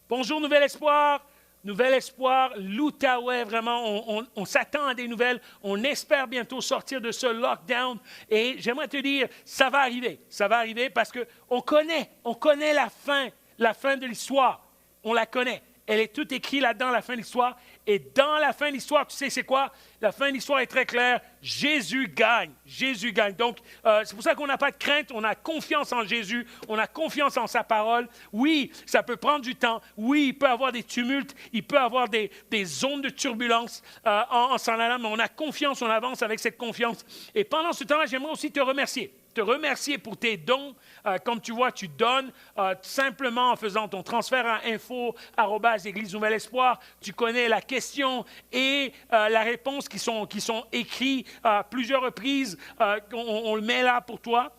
Bonjour, Nouvel Espoir. Nouvel Espoir, l'Outaouais, vraiment, on s'attend à des nouvelles. On espère bientôt sortir de ce lockdown. Et j'aimerais te dire, ça va arriver. Ça va arriver parce qu'on connaît la fin de l'histoire. On la connaît. Elle est toute écrite là-dedans, la fin de l'histoire. Et dans la fin de l'histoire, tu sais c'est quoi? La fin de l'histoire est très claire. Jésus gagne. Jésus gagne. Donc, c'est pour ça qu'on n'a pas de crainte. On a confiance en Jésus. On a confiance en sa parole. Oui, ça peut prendre du temps. Oui, il peut y avoir des tumultes. Il peut y avoir des zones de turbulence en s'en allant. Mais on a confiance. On avance avec cette confiance. Et pendant ce temps-là, j'aimerais aussi te remercier. Te remercier pour tes dons. Comme tu vois, tu donnes simplement en faisant ton transfert à info@Église Nouvel Espoir. Tu connais la question et la réponse qui sont écrits à plusieurs reprises. On le met là pour toi.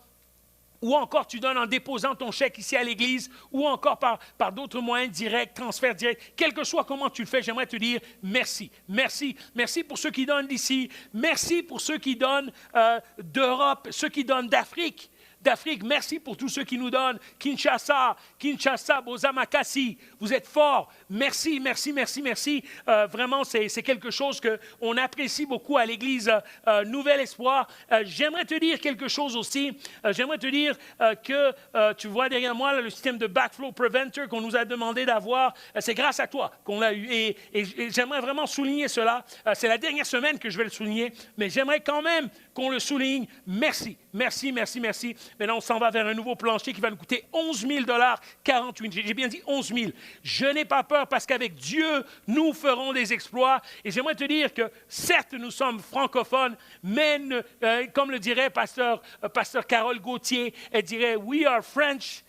Ou encore tu donnes en déposant ton chèque ici à l'église, ou encore par d'autres moyens directs, transfert direct. Quel que soit comment tu le fais, j'aimerais te dire merci. Merci. Merci pour ceux qui donnent d'ici. Merci pour ceux qui donnent d'Europe, ceux qui donnent d'Afrique. Merci pour tous ceux qui nous donnent. Kinshasa, Bozamakasi, vous êtes forts. Merci. Vraiment, c'est quelque chose qu'on apprécie beaucoup à l'Église Nouvel Espoir. J'aimerais te dire quelque chose aussi. J'aimerais te dire que tu vois derrière moi le système de Backflow Preventer qu'on nous a demandé d'avoir. C'est grâce à toi qu'on l'a eu. Et j'aimerais vraiment souligner cela. C'est la dernière semaine que je vais le souligner, mais j'aimerais quand même qu'on le souligne. Merci. Maintenant, on s'en va vers un nouveau plancher qui va nous coûter 11 000 48. J'ai bien dit 11 000. Je n'ai pas peur parce qu'avec Dieu, nous ferons des exploits. Et j'aimerais te dire que, certes, nous sommes francophones, mais comme le dirait pasteur Carole Gauthier, elle dirait « We are French ».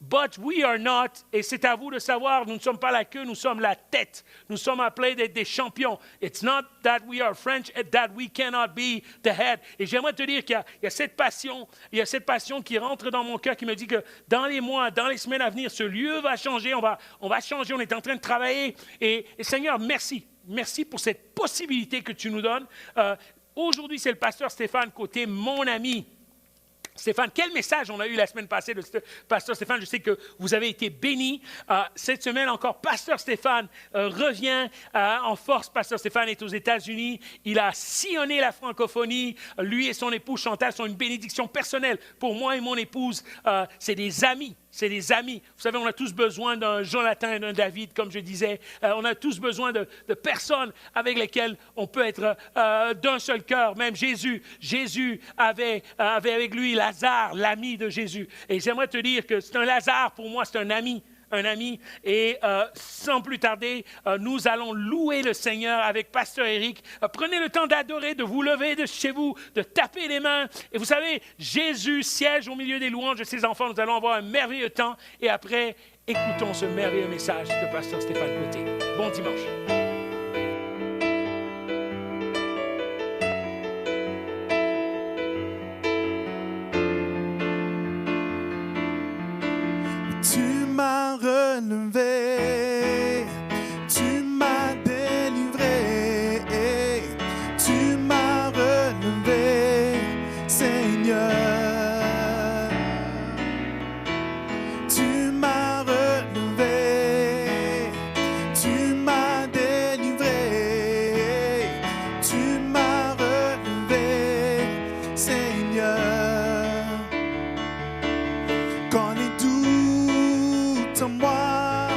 But we are not, et c'est à vous de savoir, nous ne sommes pas la queue, nous sommes la tête. Nous sommes appelés d'être des champions. It's not that we are French, that we cannot be the head. Et j'aimerais te dire qu'il y a cette passion qui rentre dans mon cœur, qui me dit que dans les mois, dans les semaines à venir, ce lieu va changer, on va changer, on est en train de travailler. Et Seigneur, merci. Merci pour cette possibilité que tu nous donnes. Aujourd'hui, c'est le pasteur Stéphane Côté, mon ami. Stéphane, quel message on a eu la semaine passée de pasteur Stéphane? Je sais que vous avez été bénis. Cette semaine encore, pasteur Stéphane revient en force. Pasteur Stéphane est aux États-Unis. Il a sillonné la francophonie. Lui et son épouse Chantal sont une bénédiction personnelle. Pour moi et mon épouse, c'est des amis. C'est des amis. Vous savez, on a tous besoin d'un Jonathan et d'un David, comme je disais. On a tous besoin de personnes avec lesquelles on peut être d'un seul cœur. Même Jésus avait avec lui Lazare, l'ami de Jésus. Et j'aimerais te dire que c'est un Lazare, pour moi, c'est un ami. Et sans plus tarder, nous allons louer le Seigneur avec Pasteur Éric. Prenez le temps d'adorer, de vous lever de chez vous, de taper les mains. Et vous savez, Jésus siège au milieu des louanges de ses enfants. Nous allons avoir un merveilleux temps. Et après, écoutons ce merveilleux message de Pasteur Stéphane Côté. Bon dimanche. Relevé, tu m'as délivré, tu m'as relevé, Seigneur. Tu m'as relevé, tu m'as délivré, tu m'as relevé, Seigneur. Quand les doutes en moi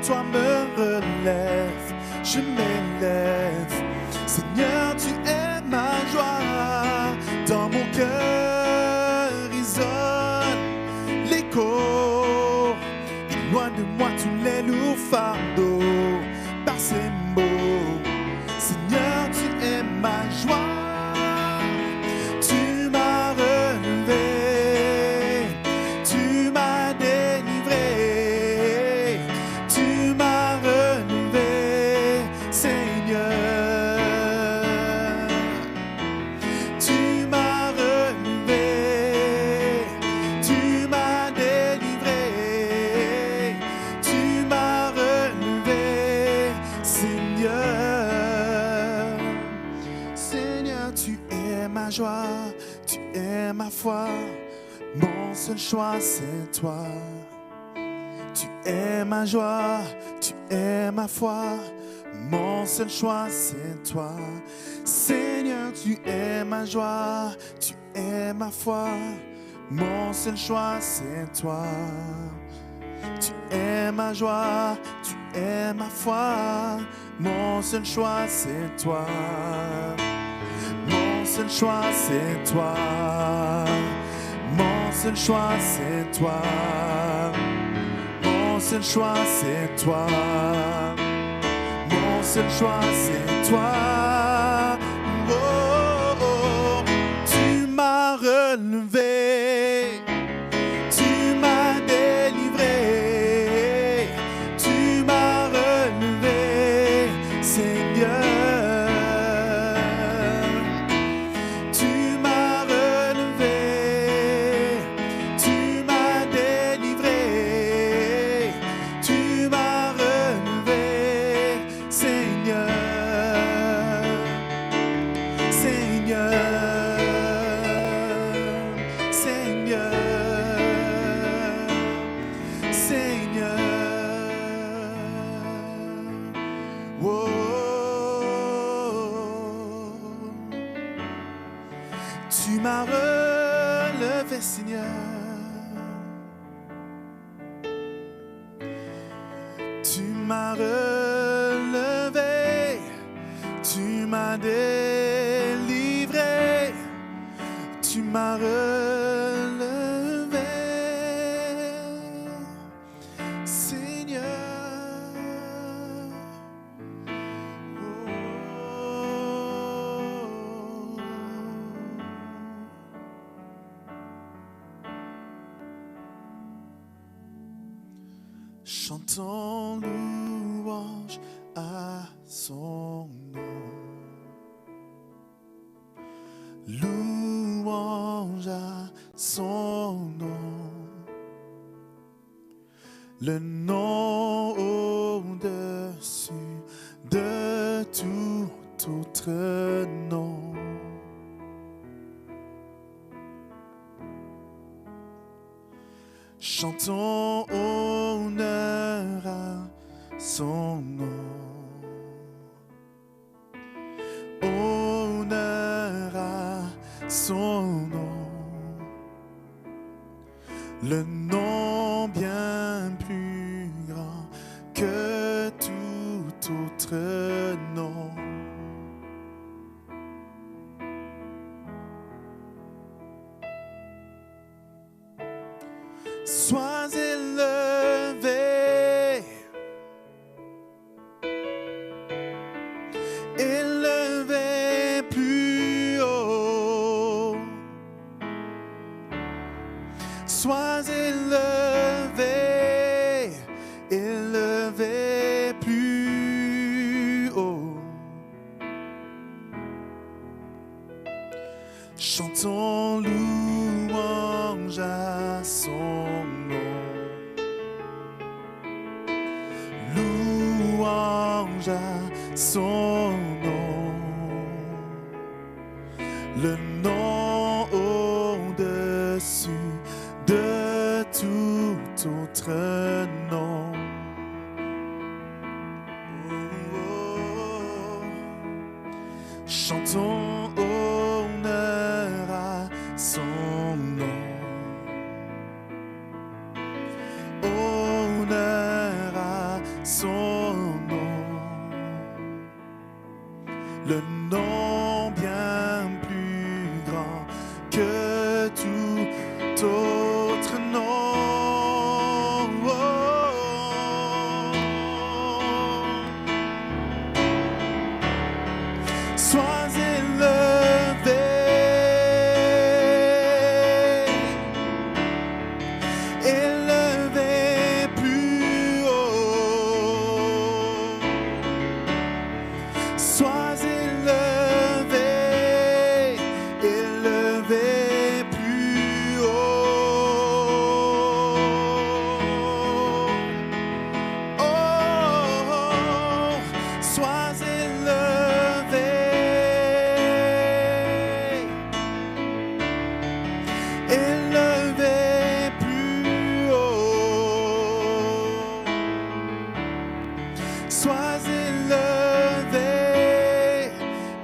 toi me relèves, je m'élève. Seigneur, tu es ma joie, dans mon cœur résonne l'écho. Éloigne de moi tous les lourds fardeaux, par ces mots. Seigneur, tu es ma joie. Tu m'as relevé, tu m'as délivré, tu m'as relevé, Seigneur. Tu m'as relevé, tu m'as délivré, tu m'as relevé, Seigneur. Seigneur, tu es ma joie, tu es ma foi, mon seul choix c'est toi. Tu es ma joie, tu es ma foi, mon seul choix c'est toi. Seigneur, tu es ma joie, tu es ma foi, mon seul choix c'est toi. Tu es ma joie, tu es ma foi, mon seul choix c'est toi. Mon seul choix c'est toi. Mon seul choix c'est toi. Mon seul choix c'est toi. Mon seul choix c'est toi. Oh, oh, oh. Tu m'as relevé, tu m'as délivré, tu m'as relevé, Seigneur. Tu m'as relevé, tu m'as délivré, tu m'as relevé, Seigneur. Seigneur, Seigneur, Seigneur. Oh, tu m'as relevé, Seigneur. Tu m'as relevé, tu m'as délivré, tu m'as relevé, Seigneur. Oh. Chantons louange à son nom. Louange à son nom. Le nom au-dessus de tout autre nom. Chantons honneur à son nom. Honneur à son nom. Le nom bien plus grand que tout autre nom. Sois élevé, élevé plus haut. Sois élevé, élevé plus haut. Chantons louange à son nom. Louange à son nom. Le nom au-dessus de tout autre nom. Oh, oh. Chantons honneur à son nom. Honneur à son nom, le nom bien plus grand que tout autre nom. Sois élevé, élevé plus haut. Sois élevé, élevé plus haut. Oh, sois élevé, élevé plus haut. Sois élevé,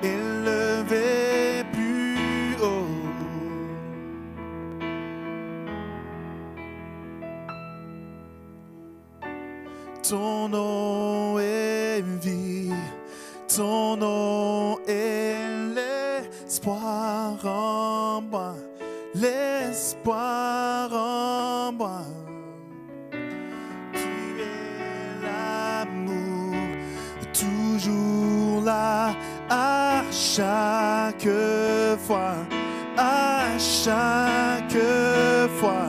élevé plus haut. Ton nom est vie, ton nom est l'espoir en moi, l'espoir en moi. Tu es l'amour, toujours là à chaque fois, à chaque fois.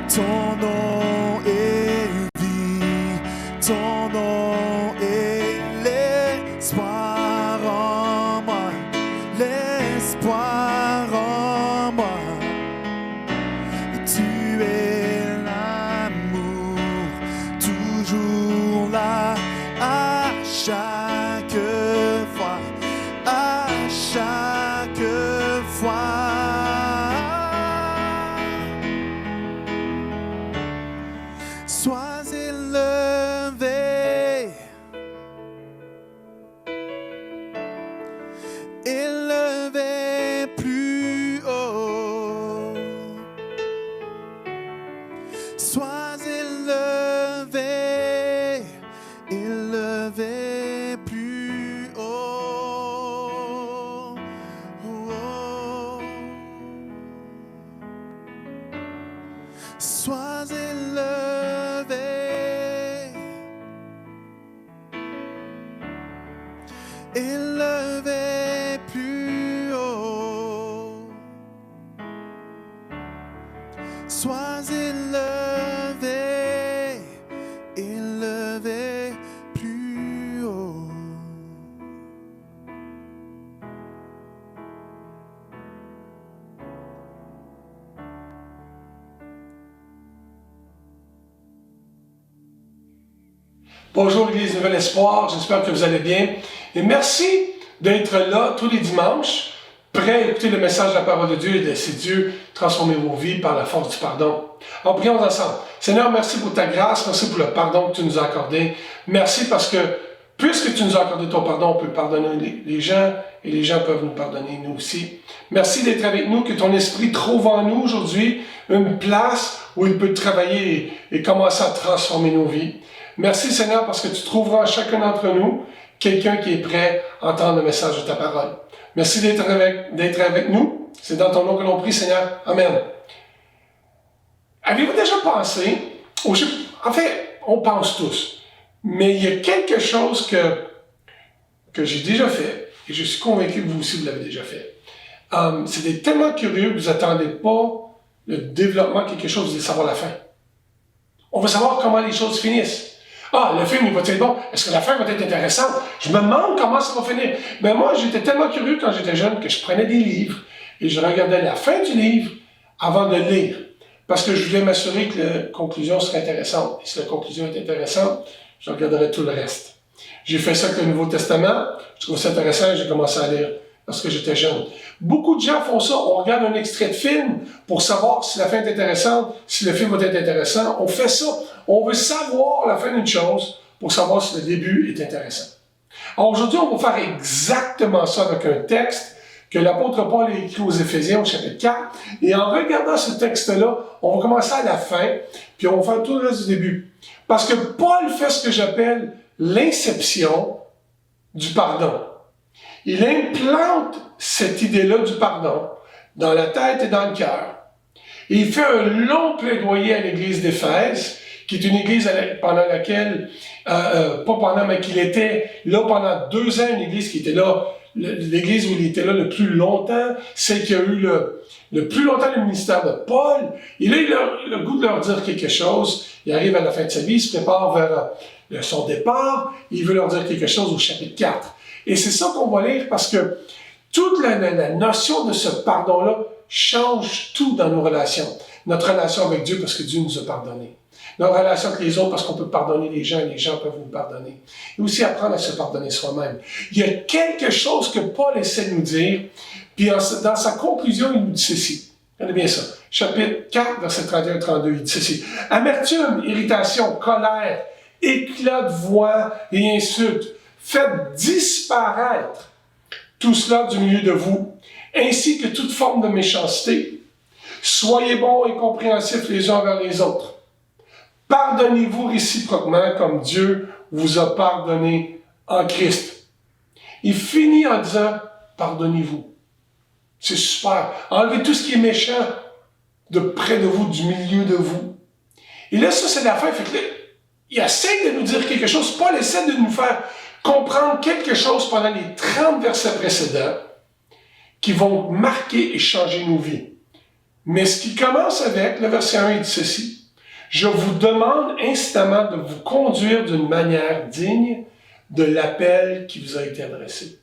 Ton nom est vie, ton nom est l'espoir en moi, l'espoir en moi. Tu es l'amour, toujours là à chaque fois, à chaque fois. Sois élevé, élevé plus haut. Sois élevé, élevé plus haut. Oh. Sois élevé, élevé plus haut. Sois élevé, élevé plus haut. Bonjour l'Église Nouvel Espoir, j'espère que vous allez bien. Et merci d'être là tous les dimanches, prêts à écouter le message de la parole de Dieu et de laisser Dieu transformer vos vies par la force du pardon. Alors prions ensemble. Seigneur, merci pour ta grâce, merci pour le pardon que tu nous as accordé. Merci parce que puisque tu nous as accordé ton pardon, on peut pardonner les gens et les gens peuvent nous pardonner nous aussi. Merci d'être avec nous, que ton esprit trouve en nous aujourd'hui une place où il peut travailler et commencer à transformer nos vies. Merci Seigneur parce que tu trouveras en chacun d'entre nous quelqu'un qui est prêt à entendre le message de ta parole. Merci d'être avec nous. C'est dans ton nom que l'on prie Seigneur. Amen. Avez-vous déjà pensé, en fait, on pense tous, mais il y a quelque chose que j'ai déjà fait, et je suis convaincu que vous aussi vous l'avez déjà fait. C'est d'être tellement curieux que vous n'attendez pas le développement de quelque chose, vous voulez savoir la fin. On veut savoir comment les choses finissent. Ah, le film, il va être bon. Est-ce que la fin va être intéressante? Je me demande comment ça va finir. Mais moi, j'étais tellement curieux quand j'étais jeune que je prenais des livres et je regardais la fin du livre avant de le lire. Parce que je voulais m'assurer que la conclusion serait intéressante. Et si la conclusion est intéressante, je regarderai tout le reste. J'ai fait ça avec le Nouveau Testament. Je trouve ça intéressant et j'ai commencé à lire lorsque j'étais jeune. Beaucoup de gens font ça. On regarde un extrait de film pour savoir si la fin est intéressante, si le film va être intéressant. On fait ça. On veut savoir la fin d'une chose pour savoir si le début est intéressant. Alors aujourd'hui, on va faire exactement ça avec un texte que l'apôtre Paul a écrit aux Éphésiens au chapitre 4. Et en regardant ce texte-là, on va commencer à la fin, puis on va faire tout le reste du début. Parce que Paul fait ce que j'appelle l'inception du pardon. Il implante cette idée-là du pardon dans la tête et dans le cœur. Et il fait un long plaidoyer à l'église d'Éphèse, qui est une église pendant laquelle, pas pendant, mais qu'il était là pendant 2 ans, une église qui était là, l'église où il était là le plus longtemps, celle qui a eu le plus longtemps le ministère de Paul. Et là, il a le goût de leur dire quelque chose. Il arrive à la fin de sa vie, il se prépare vers son départ, il veut leur dire quelque chose au chapitre 4. Et c'est ça qu'on va lire parce que toute la notion de ce pardon-là change tout dans nos relations. Notre relation avec Dieu parce que Dieu nous a pardonné. Notre relation avec les autres parce qu'on peut pardonner les gens et les gens peuvent nous pardonner. Et aussi apprendre à se pardonner soi-même. Il y a quelque chose que Paul essaie de nous dire, puis dans sa conclusion, il nous dit ceci. Regardez bien ça. Chapitre 4, verset 31-32, il dit ceci. Amertume, irritation, colère, éclat de voix et insultes. Faites disparaître tout cela du milieu de vous, ainsi que toute forme de méchanceté. Soyez bons et compréhensifs les uns envers les autres. Pardonnez-vous réciproquement comme Dieu vous a pardonné en Christ. Il finit en disant, pardonnez-vous. C'est super. Enlevez tout ce qui est méchant de près de vous, du milieu de vous. Et là, ça, c'est la fin. Fait que là, il essaie de nous dire quelque chose. Paul essaie de nous faire comprendre quelque chose pendant les 30 versets précédents qui vont marquer et changer nos vies. Mais ce qui commence avec, le verset 1, il dit ceci. Je vous demande instamment de vous conduire d'une manière digne de l'appel qui vous a été adressé.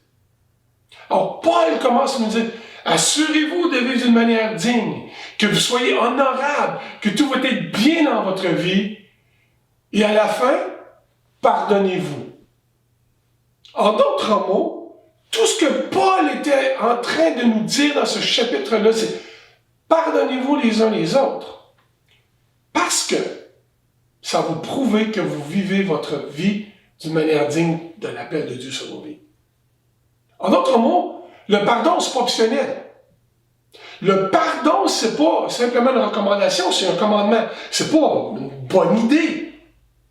Alors, Paul commence à nous dire, assurez-vous de vivre d'une manière digne, que vous soyez honorable, que tout va être bien dans votre vie, et à la fin, pardonnez-vous. En d'autres mots, tout ce que Paul était en train de nous dire dans ce chapitre-là, c'est pardonnez-vous les uns les autres. Parce que ça va vous prouver que vous vivez votre vie d'une manière digne de l'appel de Dieu sur vos vies. En d'autres mots, le pardon, c'est pas optionnel. Le pardon, c'est pas simplement une recommandation, c'est un commandement. C'est pas une bonne idée.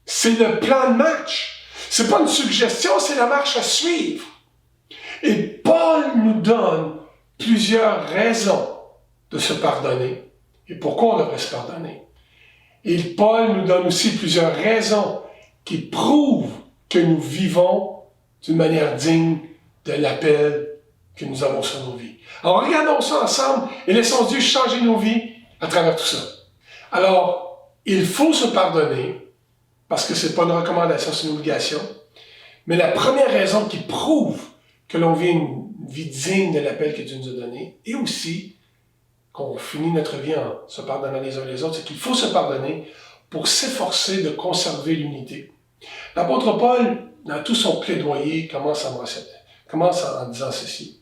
C'est le plan de match. C'est pas une suggestion, c'est la marche à suivre. Et Paul nous donne plusieurs raisons de se pardonner et pourquoi on devrait se pardonner. Et Paul nous donne aussi plusieurs raisons qui prouvent que nous vivons d'une manière digne de l'appel que nous avons sur nos vies. Alors regardons ça ensemble et laissons Dieu changer nos vies à travers tout ça. Alors, il faut se pardonner parce que ce n'est pas une recommandation, c'est une obligation. Mais la première raison qui prouve que l'on vit une vie digne de l'appel que Dieu nous a donné, et aussi qu'on finit notre vie en se pardonnant les uns les autres, c'est qu'il faut se pardonner pour s'efforcer de conserver l'unité. L'apôtre Paul, dans tout son plaidoyer, commence en disant ceci.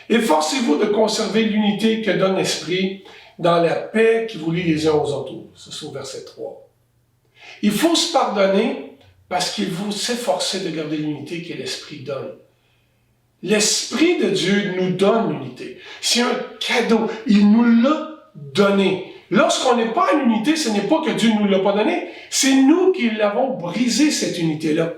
Efforcez-vous de conserver l'unité que donne l'Esprit dans la paix qui vous lie les uns aux autres. C'est au verset 3. Il faut se pardonner parce qu'il faut s'efforcer de garder l'unité que l'Esprit donne. L'Esprit de Dieu nous donne l'unité. C'est un cadeau. Il nous l'a donné. Lorsqu'on n'est pas en unité, ce n'est pas que Dieu ne nous l'a pas donné, c'est nous qui l'avons brisé, cette unité-là.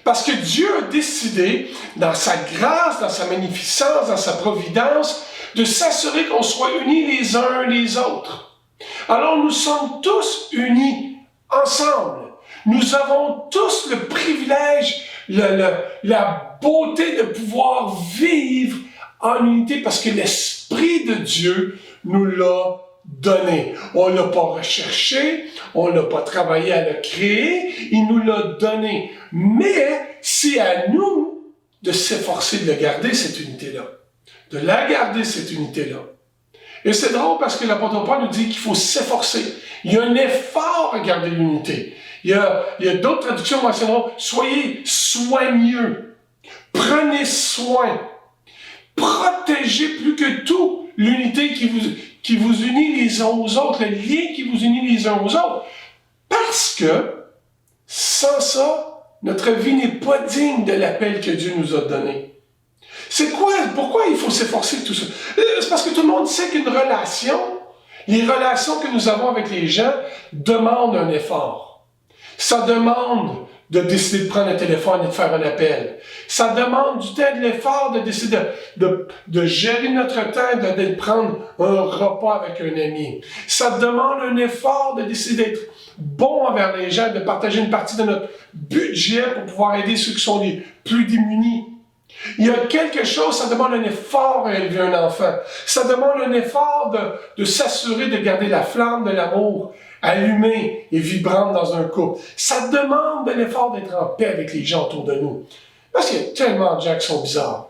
Parce que Dieu a décidé, dans sa grâce, dans sa magnificence, dans sa providence, de s'assurer qu'on soit unis les uns les autres. Alors nous sommes tous unis ensemble. Nous avons tous le privilège, la beauté de pouvoir vivre en unité parce que l'Esprit de Dieu nous l'a donné. On ne l'a pas recherché, on n'a pas travaillé à le créer, il nous l'a donné. Mais c'est à nous de s'efforcer de le garder, cette unité-là. De la garder, cette unité-là. Et c'est drôle parce que l'apôtre Paul nous dit qu'il faut s'efforcer. Il y a un effort à garder l'unité. Il y a d'autres traductions mentionneront, soyez soigneux, prenez soin, protégez plus que tout l'unité qui vous unit les uns aux autres, le lien qui vous unit les uns aux autres. Parce que, sans ça, notre vie n'est pas digne de l'appel que Dieu nous a donné. Pourquoi il faut s'efforcer de tout ça? C'est parce que tout le monde sait qu'une relation, les relations que nous avons avec les gens demandent un effort. Ça demande de décider de prendre un téléphone et de faire un appel. Ça demande du temps, de l'effort, de décider de gérer notre temps, de prendre un repas avec un ami. Ça demande un effort de décider d'être bon envers les gens, de partager une partie de notre budget pour pouvoir aider ceux qui sont les plus démunis. Il y a quelque chose, ça demande un effort à élever un enfant. Ça demande un effort de s'assurer de garder la flamme de l'amour allumée et vibrante dans un couple. Ça demande un effort d'être en paix avec les gens autour de nous. Parce qu'il y a tellement de gens qui sont bizarres.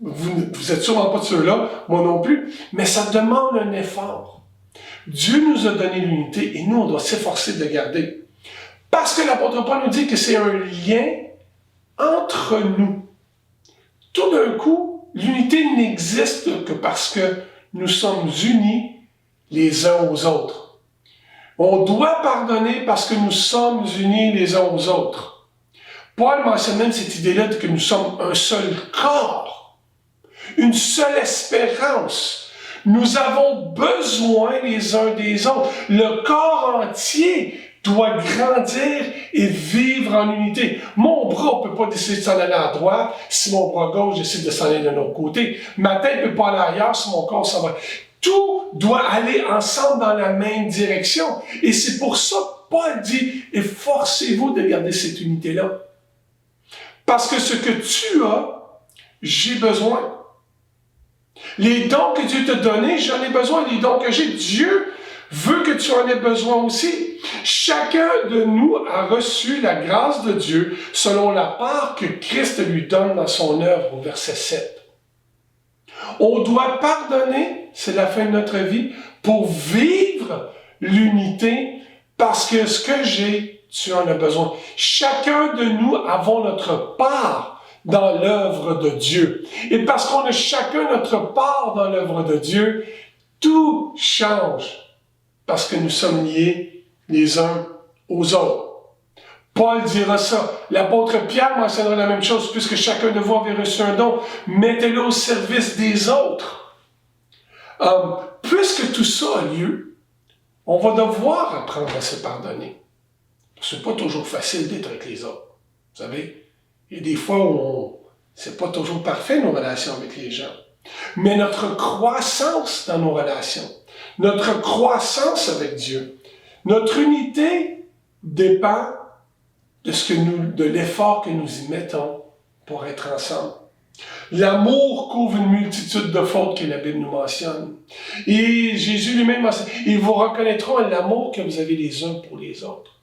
Vous êtes sûrement pas de ceux-là, moi non plus, mais ça demande un effort. Dieu nous a donné l'unité et nous, on doit s'efforcer de le garder. Parce que l'apôtre Paul nous dit que c'est un lien entre nous. Tout d'un coup, l'unité n'existe que parce que nous sommes unis les uns aux autres. On doit pardonner parce que nous sommes unis les uns aux autres. Paul mentionne même cette idée-là de que nous sommes un seul corps, une seule espérance. Nous avons besoin les uns des autres. Le corps entier doit grandir et vivre en unité. Mon bras ne peut pas décider de s'en aller à droite si mon bras gauche décide de s'en aller de l'autre côté. Ma tête ne peut pas aller ailleurs si mon corps s'en va. Tout doit aller ensemble dans la même direction. Et c'est pour ça que Paul dit, efforcez-vous de garder cette unité-là. Parce que ce que tu as, j'ai besoin. Les dons que Dieu t'a donnés, j'en ai besoin. Les dons que j'ai, Dieu veut que tu en aies besoin aussi. Chacun de nous a reçu la grâce de Dieu selon la part que Christ lui donne dans son œuvre, au verset 7. On doit pardonner, c'est la fin de notre vie, pour vivre l'unité, parce que ce que j'ai, tu en as besoin. Chacun de nous avons notre part dans l'œuvre de Dieu. Et parce qu'on a chacun notre part dans l'œuvre de Dieu, tout change, parce que nous sommes liés les uns aux autres. Paul dira ça. L'apôtre Pierre mentionnera la même chose, puisque chacun de vous avait reçu un don, mettez-le au service des autres. Puisque tout ça a lieu, on va devoir apprendre à se pardonner. C'est pas toujours facile d'être avec les autres. Vous savez, il y a des fois où c'est pas toujours parfait nos relations avec les gens. Mais notre croissance dans nos relations, notre croissance avec Dieu, notre unité dépend de l'effort que nous y mettons pour être ensemble. L'amour couvre une multitude de fautes que la Bible nous mentionne. Et Jésus lui-même mentionne, ils vous reconnaîtront l'amour que vous avez les uns pour les autres.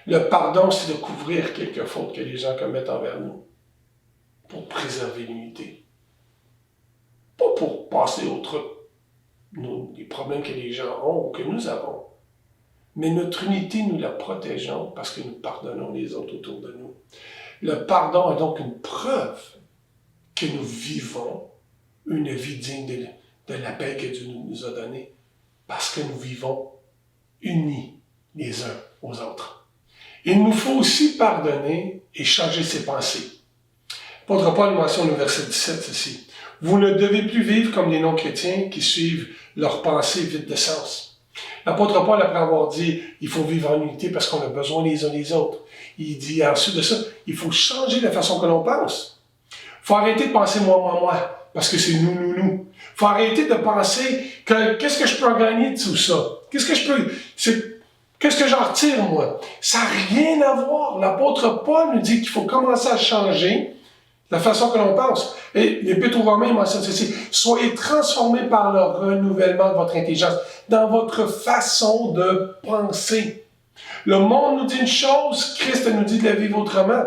Le pardon, c'est de couvrir quelques fautes que les gens commettent envers nous pour préserver l'unité. Pas pour passer outre les problèmes que les gens ont ou que nous avons. Mais notre unité, nous la protégeons parce que nous pardonnons les autres autour de nous. Le pardon est donc une preuve que nous vivons une vie digne de l'appel que Dieu nous a donné, parce que nous vivons unis les uns aux autres. Il nous faut aussi pardonner et changer ses pensées. L'apôtre Paul mentionne au verset 17 ceci. Vous ne devez plus vivre comme les non-chrétiens qui suivent leurs pensées vides de sens. L'apôtre Paul, après avoir dit il faut vivre en unité parce qu'on a besoin les uns des autres, il dit ensuite de ça, il faut changer la façon que l'on pense. Il faut arrêter de penser moi, parce que c'est nous. Il faut arrêter de penser qu'est-ce que je peux en gagner de tout ça? Qu'est-ce que j'en retire, moi? Ça n'a rien à voir. L'apôtre Paul nous dit qu'il faut commencer à changer la façon que l'on pense. Et l'Épître aux Romains mentionne ceci. Soyez transformés par le renouvellement de votre intelligence, dans votre façon de penser. Le monde nous dit une chose, Christ nous dit de la vivre autrement.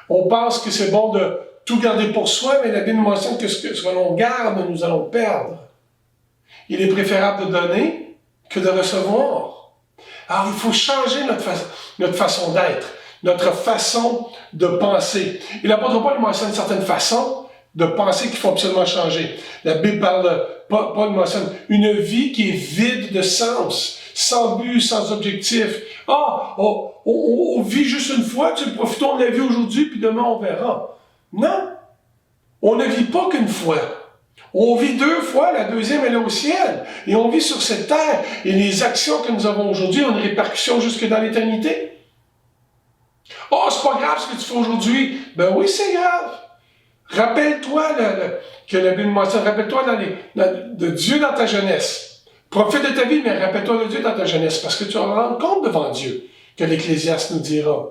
On pense que c'est bon de tout garder pour soi, mais la Bible nous mentionne que ce que l'on garde, nous allons perdre. Il est préférable de donner que de recevoir. Alors, il faut changer notre façon d'être, notre façon de penser. Et l'apôtre Paul mentionne certaines façons de penser qu'il faut absolument changer. La Bible parle, Paul mentionne une vie qui est vide de sens, sans but, sans objectif. On vit juste une fois, profitons de la vie aujourd'hui, puis demain on verra. Non! On ne vit pas qu'une fois. On vit 2 fois, la deuxième elle est au ciel. Et on vit sur cette terre. Et les actions que nous avons aujourd'hui ont une répercussion jusque dans l'éternité. Oh, c'est pas grave ce que tu fais aujourd'hui. Ben oui, c'est grave. Rappelle-toi que la Bible mentionne, rappelle-toi de Dieu dans ta jeunesse. Profite de ta vie, mais rappelle-toi de Dieu dans ta jeunesse, parce que tu vas rendre compte devant Dieu, que l'Ecclésiaste nous dira.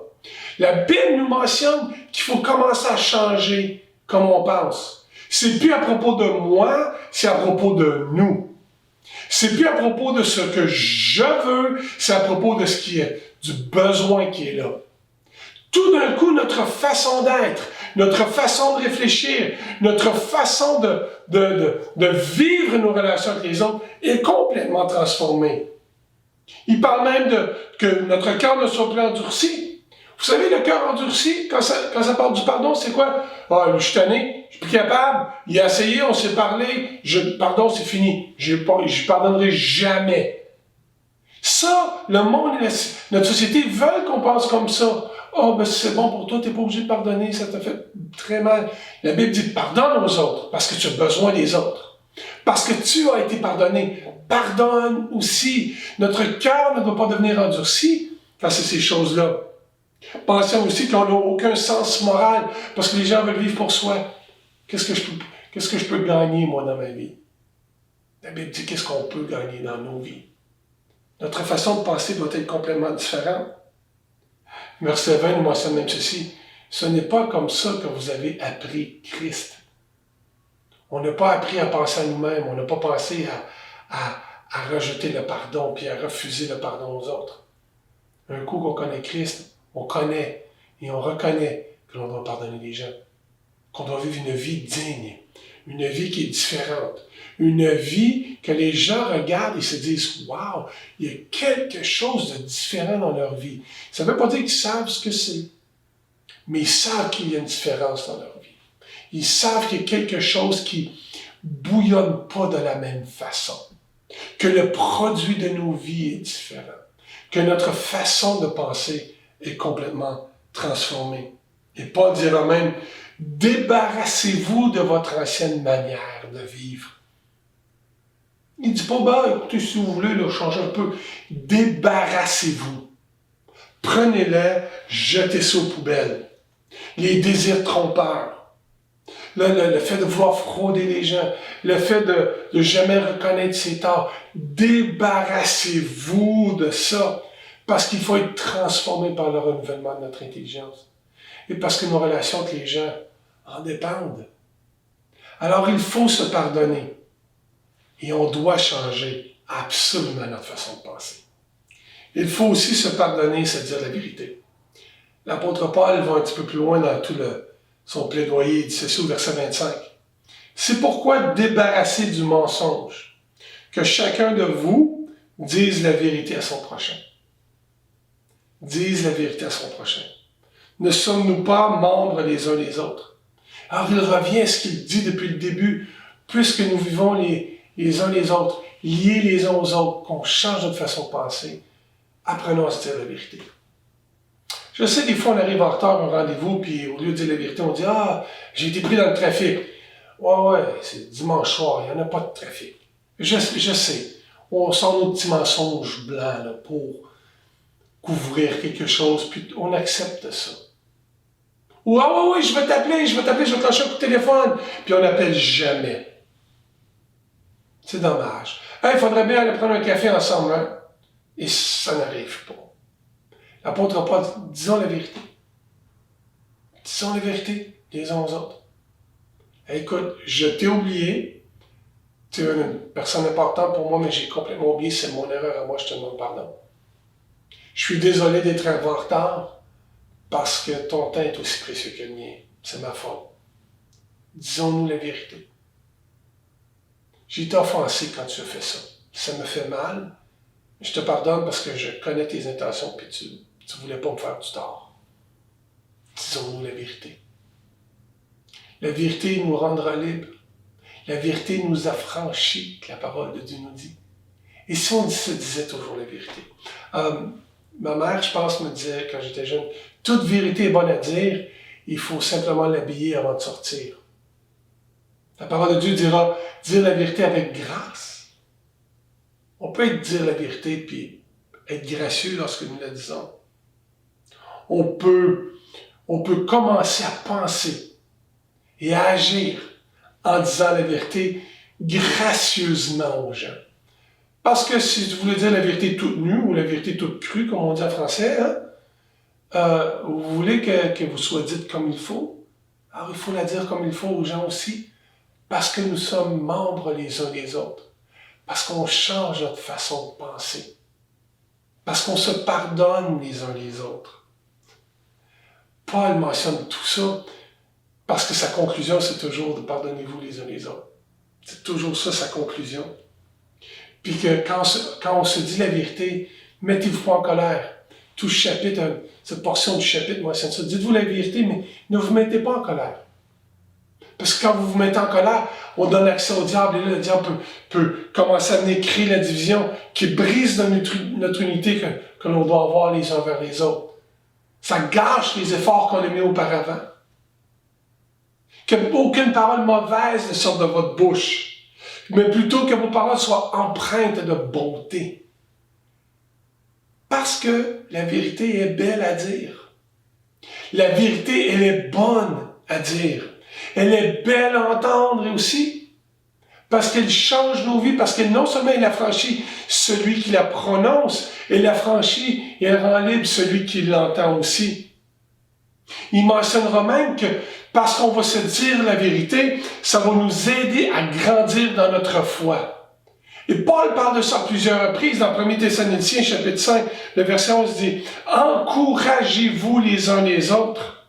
La Bible nous mentionne qu'il faut commencer à changer comme on pense. C'est plus à propos de moi, c'est à propos de nous. C'est plus à propos de ce que je veux, c'est à propos de ce qui est, du besoin qui est là. Tout d'un coup, notre façon d'être, notre façon de réfléchir, notre façon de vivre nos relations avec les autres est complètement transformée. Il parle même que notre cœur ne soit plus endurci. Vous savez, le cœur endurci, quand ça parle du pardon, c'est quoi? Ah, je suis tanné, je suis plus capable, il a essayé, on s'est parlé, pardon, c'est fini. Je pardonnerai jamais. Ça, le monde et notre société veulent qu'on pense comme ça. Oh, ben c'est bon pour toi, t'es pas obligé de pardonner, ça t'a fait très mal. La Bible dit pardonne aux autres, parce que tu as besoin des autres. Parce que tu as été pardonné. Pardonne aussi. Notre cœur ne doit pas devenir endurci quand c'est ces choses-là. Pensez aussi qu'on n'a aucun sens moral, parce que les gens veulent vivre pour soi. Qu'est-ce que je peux gagner, moi, dans ma vie? La Bible dit qu'est-ce qu'on peut gagner dans nos vies. Notre façon de penser doit être complètement différente. Verset 20 nous mentionne même ceci. Ce n'est pas comme ça que vous avez appris Christ. On n'a pas appris à penser à nous-mêmes. On n'a pas pensé à rejeter le pardon puis à refuser le pardon aux autres. Un coup qu'on connaît Christ, on connaît et on reconnaît que l'on doit pardonner les gens. Qu'on doit vivre une vie digne. Une vie qui est différente. Une vie que les gens regardent et se disent « Wow, il y a quelque chose de différent dans leur vie. » Ça ne veut pas dire qu'ils savent ce que c'est, mais ils savent qu'il y a une différence dans leur vie. Ils savent qu'il y a quelque chose qui ne bouillonne pas de la même façon. Que le produit de nos vies est différent. Que notre façon de penser est complètement transformée. Et Paul dira même « Débarrassez-vous de votre ancienne manière de vivre. » Il ne dit pas, ben, écoutez, si vous voulez, là, changer un peu. Débarrassez-vous. Prenez-les, jetez ça aux poubelles. Les désirs trompeurs. Le fait de vouloir frauder les gens. Le fait de jamais reconnaître ses torts. Débarrassez-vous de ça. Parce qu'il faut être transformé par le renouvellement de notre intelligence. Et parce que nos relations avec les gens en dépendent. Alors, il faut se pardonner. Et on doit changer absolument notre façon de penser. Il faut aussi se pardonner, se dire la vérité. L'apôtre Paul va un petit peu plus loin dans tout son plaidoyer. Il dit ceci au verset 25. C'est pourquoi débarrassez du mensonge, que chacun de vous dise la vérité à son prochain. Dise la vérité à son prochain. Ne sommes-nous pas membres les uns des autres? Alors il revient à ce qu'il dit depuis le début, puisque nous vivons les uns les autres, liés les uns aux autres, qu'on change notre façon de penser, apprenons à se dire la vérité. Je sais, des fois, on arrive en retard à un rendez-vous, puis au lieu de dire la vérité, on dit « Ah, j'ai été pris dans le trafic. » Ouais, c'est dimanche soir, il n'y en a pas de trafic. Je sais, on sort nos petits mensonges blancs là, pour couvrir quelque chose, puis on accepte ça. Ou « Ah ouais, je vais t'appeler, je vais te lâcher un coup de téléphone. » Puis on n'appelle jamais. C'est dommage. Il faudrait bien aller prendre un café ensemble, hein? Et ça n'arrive pas. L'apôtre Paul dit, disons la vérité. Disons la vérité les uns aux autres. Écoute, je t'ai oublié. Tu es une personne importante pour moi, mais j'ai complètement oublié, c'est mon erreur à moi, je te demande pardon. Je suis désolé d'être en retard parce que ton temps est aussi précieux que le mien. C'est ma faute. Disons-nous la vérité. J'ai été offensé quand tu as fait ça. Ça me fait mal. Je te pardonne parce que je connais tes intentions et tu ne voulais pas me faire du tort. Disons-nous la vérité. La vérité nous rendra libres. La vérité nous affranchit, que la parole de Dieu nous dit. Et si on se disait toujours la vérité? Ma mère, je pense, me disait quand j'étais jeune, toute vérité est bonne à dire, il faut simplement l'habiller avant de sortir. La parole de Dieu dira, dire la vérité avec grâce. On peut dire la vérité puis être gracieux lorsque nous la disons. On peut commencer à penser et à agir en disant la vérité gracieusement aux gens. Parce que si vous voulez dire la vérité toute nue ou la vérité toute crue, comme on dit en français, vous voulez que vous soyez dite comme il faut, alors il faut la dire comme il faut aux gens aussi, parce que nous sommes membres les uns des autres, parce qu'on change notre façon de penser, parce qu'on se pardonne les uns les autres. Paul mentionne tout ça parce que sa conclusion, c'est toujours de pardonnez-vous les uns les autres. C'est toujours ça, sa conclusion. Puis que quand on se dit la vérité, mettez-vous pas en colère. Tout ce chapitre, cette portion du chapitre mentionne ça. Dites-vous la vérité, mais ne vous mettez pas en colère. Parce que quand vous vous mettez en colère, on donne accès au diable. Et là, le diable peut commencer à venir créer la division qui brise notre unité que l'on doit avoir les uns vers les autres. Ça gâche les efforts qu'on a mis auparavant. Qu'aucune parole mauvaise ne sorte de votre bouche, mais plutôt que vos paroles soient empreintes de bonté. Parce que la vérité est belle à dire. La vérité, elle est bonne à dire. Elle est belle à entendre aussi. Parce qu'elle change nos vies, parce qu'elle non seulement elle affranchit celui qui la prononce, elle affranchit et elle rend libre celui qui l'entend aussi. Il mentionnera même que parce qu'on va se dire la vérité, ça va nous aider à grandir dans notre foi. Et Paul parle de ça à plusieurs reprises dans 1 Thessaloniciens, chapitre 5, le verset 11 dit « Encouragez-vous les uns les autres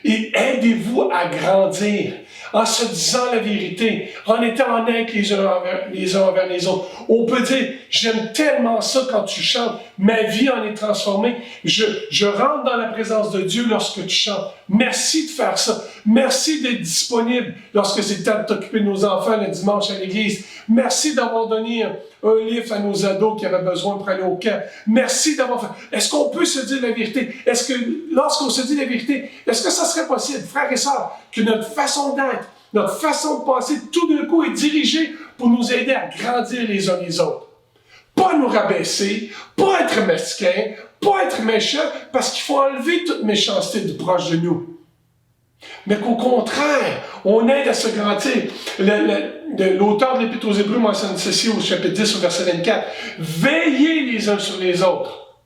et aidez-vous à grandir en se disant la vérité, en étant honnêtes les uns envers les autres. » On peut dire « J'aime tellement ça quand tu chantes, ma vie en est transformée, je rentre dans la présence de Dieu lorsque tu chantes. Merci de faire ça. Merci d'être disponible lorsque c'est le temps de t'occuper de nos enfants le dimanche à l'église. Merci d'avoir donné un livre à nos ados qui avaient besoin pour aller au camp. Merci d'avoir fait... » Est-ce qu'on peut se dire la vérité? Est-ce que, lorsqu'on se dit la vérité, est-ce que ça serait possible, frères et sœurs, que notre façon d'être, notre façon de penser, tout d'un coup est dirigée pour nous aider à grandir les uns les autres? Pas nous rabaisser, pas être mesquin, pas être méchant, parce qu'il faut enlever toute méchanceté du proche de nous. Mais qu'au contraire, on aide à se grandir. L'auteur de l'Épître aux Hébreux mentionne ceci au chapitre 10, au verset 24. « Veillez les uns sur les autres.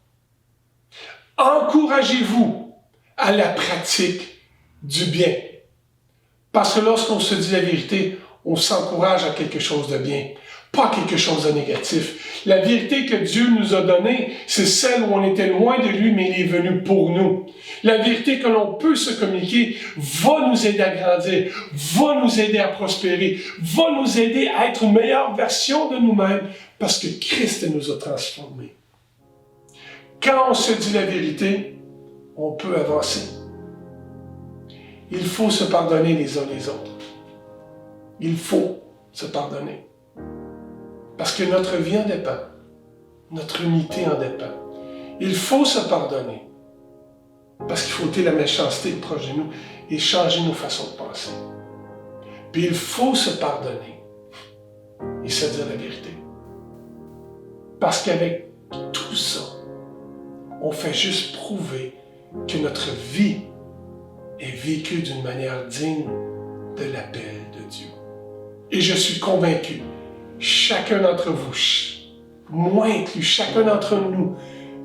Encouragez-vous à la pratique du bien. » Parce que lorsqu'on se dit la vérité, on s'encourage à quelque chose de bien, pas quelque chose de négatif. La vérité que Dieu nous a donnée, c'est celle où on était loin de lui, mais il est venu pour nous. La vérité que l'on peut se communiquer va nous aider à grandir, va nous aider à prospérer, va nous aider à être une meilleure version de nous-mêmes, parce que Christ nous a transformés. Quand on se dit la vérité, on peut avancer. Il faut se pardonner les uns les autres. Il faut se pardonner. Parce que notre vie en dépend. Notre unité en dépend. Il faut se pardonner. Parce qu'il faut ôter la méchanceté proche de nous et changer nos façons de penser. Puis il faut se pardonner et se dire la vérité. Parce qu'avec tout ça, on fait juste prouver que notre vie est vécue d'une manière digne de l'appel de Dieu. Et je suis convaincu, chacun d'entre vous, moi inclus, chacun d'entre nous,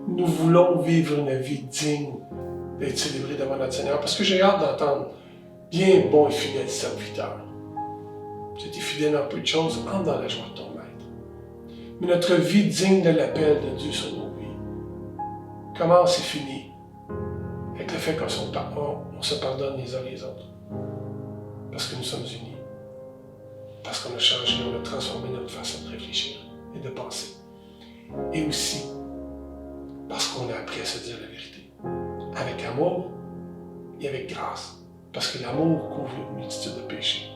nous voulons vivre une vie digne d'être célébré devant notre Seigneur. Parce que j'ai hâte d'entendre bien bon et fidèle serviteur. Tu étais fidèle dans peu de choses, entre dans la joie de ton maître. Mais notre vie digne de l'appel de Dieu sur nos vies commence et finit avec le fait qu'on se pardonne les uns les autres. Parce que nous sommes unis. Parce qu'on a changé, on a transformé notre façon de réfléchir et de penser. Et aussi parce qu'on a appris à se dire la vérité. Avec amour et avec grâce. Parce que l'amour couvre une multitude de péchés.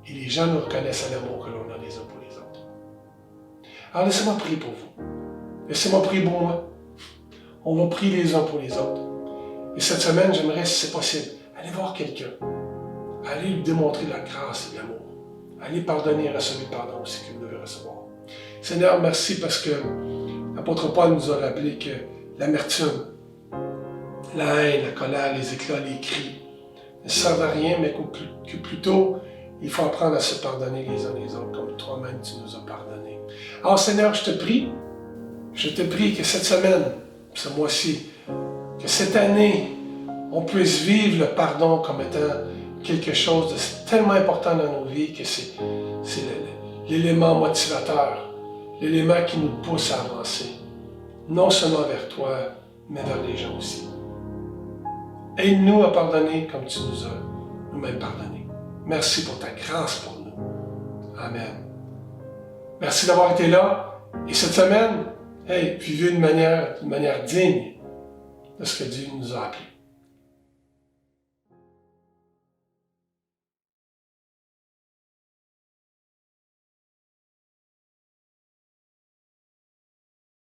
Et les gens nous reconnaissent à l'amour que l'on a les uns pour les autres. Alors laissez-moi prier pour vous. Laissez-moi prier pour moi. On va prier les uns pour les autres. Et cette semaine, j'aimerais, si c'est possible, aller voir quelqu'un allez lui démontrer la grâce et l'amour. Allez pardonner et recevoir le pardon aussi que vous devez recevoir. Seigneur, merci parce que l'apôtre Paul nous a rappelé que l'amertume, la haine, la colère, les éclats, les cris ne servent à rien, mais que plutôt, il faut apprendre à se pardonner les uns les autres, comme toi-même tu nous as pardonné. Alors Seigneur, je te prie que cette semaine, ce mois-ci, que cette année, on puisse vivre le pardon comme étant quelque chose de tellement important dans nos vies que c'est l'élément motivateur, l'élément qui nous pousse à avancer, non seulement vers toi, mais vers les gens aussi. Aide-nous à pardonner comme tu nous as nous-mêmes pardonné. Merci pour ta grâce pour nous. Amen. Merci d'avoir été là. Et cette semaine, vivez d'une manière digne de ce que Dieu nous a appelé.